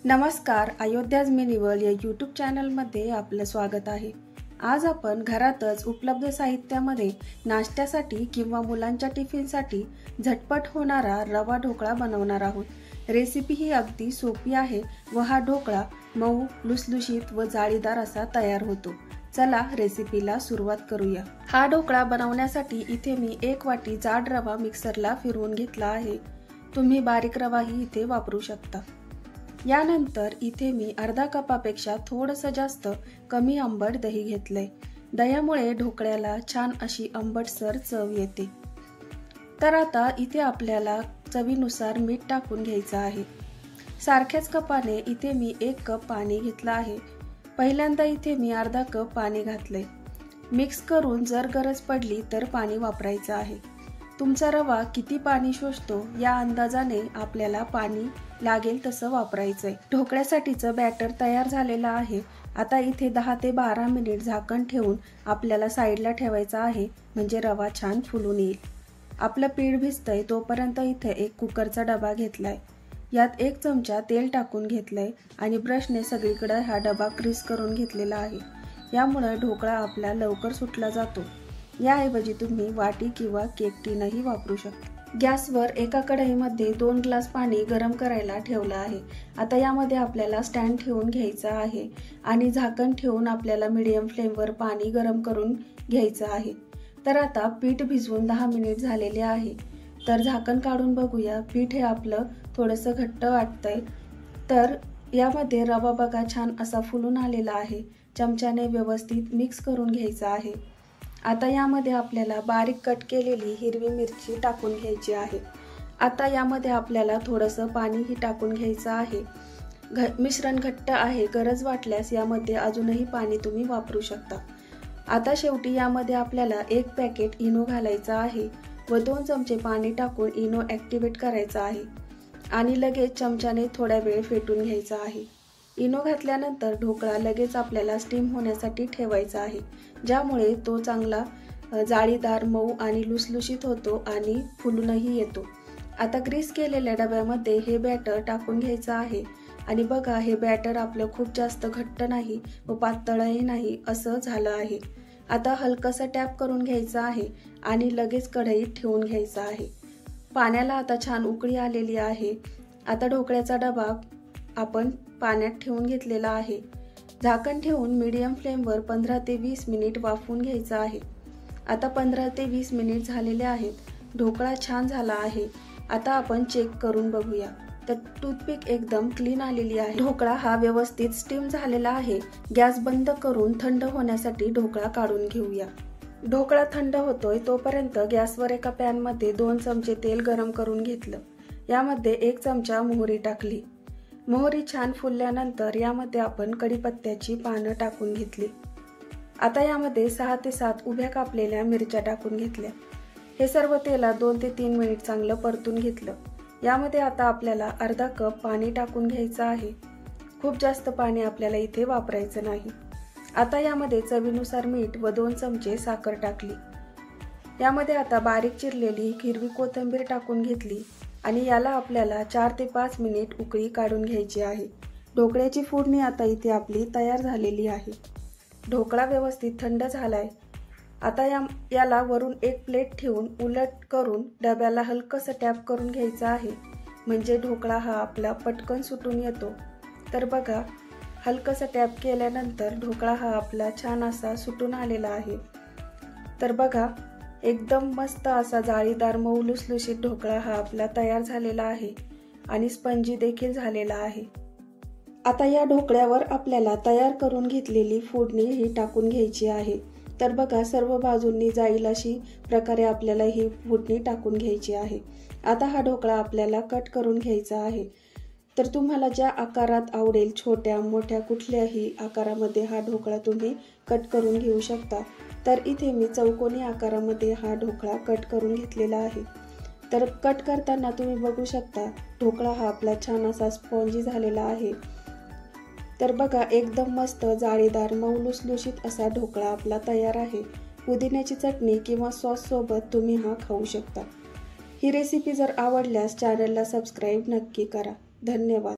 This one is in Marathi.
नमस्कार, अयोध्याज मिनीवर्ल्ड या यूट्यूब चॅनलमध्ये आपलं स्वागत आहे। आज आपण घरातच उपलब्ध साहित्यामध्ये नाश्त्यासाठी किंवा मुलांच्या टिफिनसाठी झटपट होणारा रवा ढोकळा बनवणार आहोत। रेसिपी ही अगदी सोपी आहे व हा ढोकळा मऊ, लुसलुशीत व जाळीदार असा तयार होतो। चला रेसिपीला सुरुवात करूया। हा ढोकळा बनवण्यासाठी इथे मी 1 वाटी जाड रवा मिक्सरला फिरवून घेतला आहे। तुम्ही बारीक रवाही इथे वापरू शकता। यानंतर इथे मी अर्धा कपापेक्षा थोडंसं जास्त कमी आंबट दही घेतलंय। दह्यामुळे ढोकळ्याला छान अशी आंबटसर चव येते। तर आता इथे आपल्याला चवीनुसार मीठ टाकून घ्यायचं आहे। सारख्याच कपाने इथे मी 1 कप पाणी घेतलं आहे। पहिल्यांदा इथे मी अर्धा कप पाणी घातलंय। मिक्स करून जर गरज पडली तर पाणी वापरायचं आहे। तुमचा रवा किती पाणी शोषतो या अंदाजाने आपल्याला पाणी लागेल तसं वापरायचंय। ढोकळ्यासाठीचं बॅटर तयार झालेलं आहे। आता इथे 10 ते 12 मिनिट झाकण ठेवून आपल्याला साईडला ठेवायचं आहे, म्हणजे रवा छान फुलून येईल। आपलं पीठ भिजतंय तोपर्यंत इथे एक कुकरचा डबा घेतलाय। यात 1 चमचा तेल टाकून घेतलंय आणि ब्रशने सगळीकडे हा डबा ग्रीस करून घेतलेला आहे। यामुळे ढोकळा आपला लवकर सुटला जातो। याऐवजी तुम्ही वाटी किंवा केक टीनही वापरू शकता। गॅसवर एका कढईमध्ये 2 ग्लास पाणी गरम करायला ठेवलं आहे। आता यामध्ये आपल्याला स्टँड ठेवून घ्यायचा आहे आणि झाकण ठेवून आपल्याला मीडियम फ्लेमवर पाणी गरम करून घ्यायचं आहे। तर आता पीठ भिजवून 10 मिनिट झालेले आहे। तर झाकण काढून बघूया, पीठ हे आपलं थोडंसं घट्ट वाटतंय। तर यामध्ये रवा बघा छान असा फुलून आलेला आहे। चमच्याने व्यवस्थित मिक्स करून घ्यायचा आहे। आता यामध्ये आपल्याला बारीक कट केलेली हिरवी मिरची टाकून घ्यायची आहे। आता यामध्ये आपल्याला थोडंसं पाणीही टाकून घ्यायचं आहे। मिश्रण घट्ट आहे, गरज वाटल्यास यामध्ये अजूनही पाणी तुम्ही वापरू शकता। आता शेवटी यामध्ये आपल्याला 1 पॅकेट इनो घालायचा आहे व 2 चमचे पाणी टाकून इनो ॲक्टिवेट करायचा आहे आणि लगेच चमच्याने थोडा वेळ फेटून घ्यायचा आहे। इनो घातल्यानंतर ढोकळा लगेच आपल्याला स्टीम होण्यासाठी ठेवायचा आहे, ज्यामुळे तो चांगला जाळीदार, मऊ आणि लुसलुशीत होतो आणि फुलूनही येतो। आता ग्रीस केलेल्या डब्यामध्ये हे बॅटर टाकून घ्यायचं आहे आणि बघा, हे बॅटर आपलं खूप जास्त घट्ट नाही व पातळही नाही असं झालं आहे। आता हलकंसं टॅप करून घ्यायचं आहे आणि लगेच कढईत ठेवून घ्यायचं आहे। पाण्याला आता छान उकळी आलेली आहे। आता ढोकळ्याचा डबा आपण पाण्यात ठेवून घेतलेला आहे। झाकण ठेवून मीडियम फ्लेमवर 15 ते 20 मिनिट वाफवून घ्यायचं आहे। आता 15 ते 20 मिनिट झालेले आहेत। ढोकळा छान झाला आहे। आता आपण चेक करून बघूया। तर टूथपिक एकदम क्लीन आलेली आहे। ढोकळा हा व्यवस्थित स्टीम झालेला आहे। गॅस बंद करून थंड होण्यासाठी ढोकळा काढून घेऊया। ढोकळा थंड होतोय तोपर्यंत गॅसवर एका पॅनमध्ये 2 चमचे तेल गरम करून घेतलं। यामध्ये 1 चमचा मोहरी टाकली। मोहरी छान फुलल्यानंतर यामध्ये आपण कढीपत्त्याची पानं टाकून घेतली। आता यामध्ये 6 ते 7 उभ्या कापलेल्या मिरच्या टाकून घेतल्या। हे सर्व तेलात 2 ते 3 मिनिट चांगलं परतून घेतलं। यामध्ये आता आपल्याला अर्धा कप पाणी टाकून घ्यायचं आहे। खूप जास्त पाणी आपल्याला इथे वापरायचं नाही। आता यामध्ये चवीनुसार मीठ व 2 चमचे साखर टाकली। यामध्ये आता बारीक चिरलेली हिरवी कोथिंबीर टाकून घेतली आणि याला आपल्याला 4 ते 5 मिनिट उकळी काढून घ्यायची आहे। ढोकळ्याची फोडणी आता इथे आपली तयार झालेली आहे। ढोकळा व्यवस्थित थंड झालाय। आता याला वरून 1 प्लेट ठेवून उलट करून डब्याला हलकंसं टॅप करून घ्यायचं आहे, म्हणजे ढोकळा हा आपला पटकन सुटून येतो। तर बघा, हलकंसं टॅप केल्यानंतर ढोकळा हा आपला छान असा सुटून आलेला आहे। तर बघा, एकदम मस्त असा जाळीदार, मऊ, लुसलुशीत ढोकळा हा आपला तयार झालेला आहे आणि स्पंजी देखील झालेला आहे। आता या ढोकळ्यावर आपल्याला तयार करून घेतलेली फोडणी ही टाकून घ्यायची आहे। तर बघा, सर्व बाजूंनी जाईल अशी प्रकारे आपल्याला ही फोडणी टाकून घ्यायची आहे। आता हा ढोकळा आपल्याला कट करून घ्यायचा आहे। तर तुम्हाला ज्या आकारात आवडेल, छोट्या मोठ्या कुठल्याही आकारामध्ये हा ढोकळा तुम्ही कट करून घेऊ शकता। तर इथे मी चौकोनी आकारामध्ये हा ढोकळा कट करून घेतलेला आहे। तर कट करताना तुम्ही बघू शकता, ढोकळा हा आपला छान असा स्पॉन्जी झालेला आहे। तर बघा, एकदम मस्त जाळीदार, मऊ, लुसलुशीत असा ढोकळा आपला तयार आहे। पुदिन्याची चटणी किंवा सॉस सोबत तुम्ही हा खाऊ शकता। ही रेसिपी जर आवडल्यास चॅनलला सबस्क्राईब नक्की करा। धन्यवाद।